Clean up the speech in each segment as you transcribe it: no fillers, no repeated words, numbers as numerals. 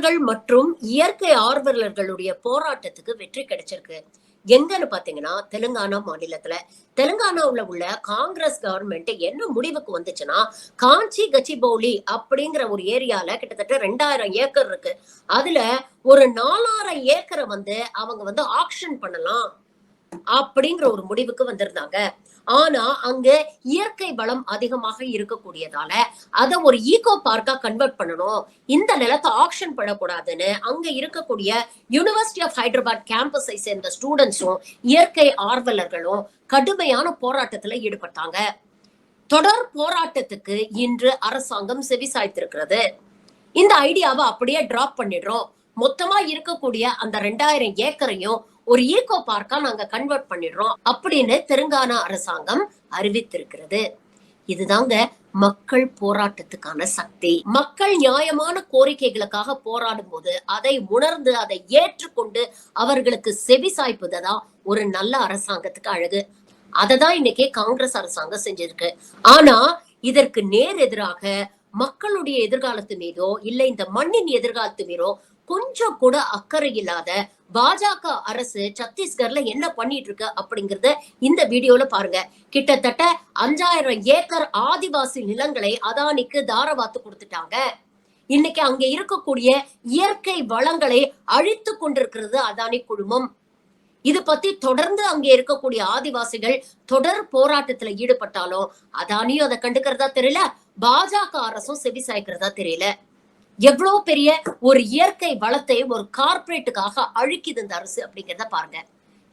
விவசாயிகள் மற்றும் இயற்கை ஆர்வலர்களுடைய போராட்டத்துக்கு வெற்றி கிடைச்சிருக்கு. எங்கன்னு பாத்தீங்கன்னா தெலுங்கானா மாநிலத்துல. தெலுங்கானாவுல உள்ள காங்கிரஸ் கவர்மெண்ட் என்ன முடிவுக்கு வந்துச்சுன்னா, காஞ்சி கச்சிபௌலி அப்படிங்கிற ஒரு ஏரியால கிட்டத்தட்ட 2000 ஏக்கர் இருக்கு. அதுல ஒரு 4000 ஏக்கரை அவங்க ஆக்ஷன் பண்ணலாம் அப்படிங்கிற ஒரு முடிவுக்கு வந்திருந்தாங்க. ஆனா அங்க இயற்கை வளம் அதிகமாக இருக்கக்கூடியதால அத ஒரு ஈகோ பார்க்கா கன்வெர்ட் பண்ணணும். இந்த நிலத்தை ஆக்ஷன் பண்ணக்கூடாதுன்னு அங்க இருக்கக்கூடிய யுனிவர்சிட்டி ஆஃப் ஹைதராபாத் கேம்பஸை சேர்ந்த ஸ்டூடெண்ட்ஸும் இயற்கை ஆர்வலர்களும் கடுமையான போராட்டத்துல ஈடுபட்டாங்க. தொடர் போராட்டத்துக்கு இன்று அரசாங்கம் செவிசாய்த்திருக்கிறது. இந்த ஐடியாவை அப்படியே டிராப் பண்ணிடுறோம். மொத்தமா இருக்கக்கூடிய அந்த 2000 ஏக்கரையும் ஒரு ஈகோ பார்க்கா நாங்க கன்வெர்ட் பண்ணிடுறோம் அப்படின்னு தெலுங்கானா அரசாங்கம் அறிவித்திருக்கிறது. இதுதாங்க மக்கள் போராட்டத்துக்கான சக்தி. மக்கள் நியாயமான கோரிக்கைகளுக்காக போராடும் போது அதை உணர்ந்து அதை ஏற்றுக்கொண்டு அவர்களுக்கு செவி சாய்ப்பதுதான் ஒரு நல்ல அரசாங்கத்துக்கு அழகு. அததான் இன்னைக்கு காங்கிரஸ் அரசாங்கம் செஞ்சிருக்கு. ஆனா இதற்கு நேர் எதிராக மக்களுடைய எதிர்காலத்து மீதோ இல்ல இந்த மண்ணின் எதிர்காலத்து மீதோ கொஞ்சம் கூட அக்கறை இல்லாத பாஜக அரசு சத்தீஸ்கர்ல என்ன பண்ணிட்டு இருக்கு அப்படிங்கறத இந்த வீடியோல பாருங்க. கிட்டத்தட்ட 5000 ஏக்கர் ஆதிவாசி நிலங்களை அதானிக்கு தாரவாத்து கொடுத்துட்டாங்க. இன்னைக்கு அங்க இருக்கக்கூடிய இயற்கை வளங்களை அழித்து கொண்டிருக்கிறது அதானி குழுமம். இது பத்தி தொடர்ந்து அங்க இருக்கக்கூடிய ஆதிவாசிகள் தொடர் போராட்டத்துல ஈடுபட்டாலும் அதானியும் அதை கண்டுக்கிறதா தெரியல, பாஜக அரசும் செவி சாய்க்கிறதா தெரியல. எவ்வளவு பெரிய ஒரு இயற்கை வளத்தை ஒரு கார்பரேட்டுக்காக அழிக்குது இந்த அரசு அப்படிங்கிறத பாருங்க.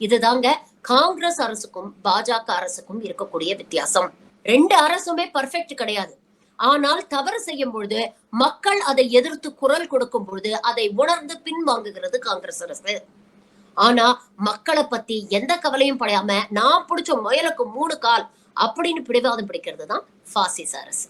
இதுதாங்க காங்கிரஸ் அரசுக்கும் பாஜக அரசுக்கும் இருக்கக்கூடிய வித்தியாசம். 2 அரசுமே பர்ஃபெக்ட் கிடையாது. ஆனால் தவறு செய்யும் பொழுது மக்கள் அதை எதிர்த்து குரல் கொடுக்கும் பொழுது அதை உணர்ந்து பின்வாங்குகிறது காங்கிரஸ் அரசு. ஆனா மக்களை பத்தி எந்த கவலையும் படையாம நான் பிடிச்ச முயலுக்கு 3 கால் அப்படின்னு பிடிவாதம் பிடிக்கிறது தான் பாசிச அரசு.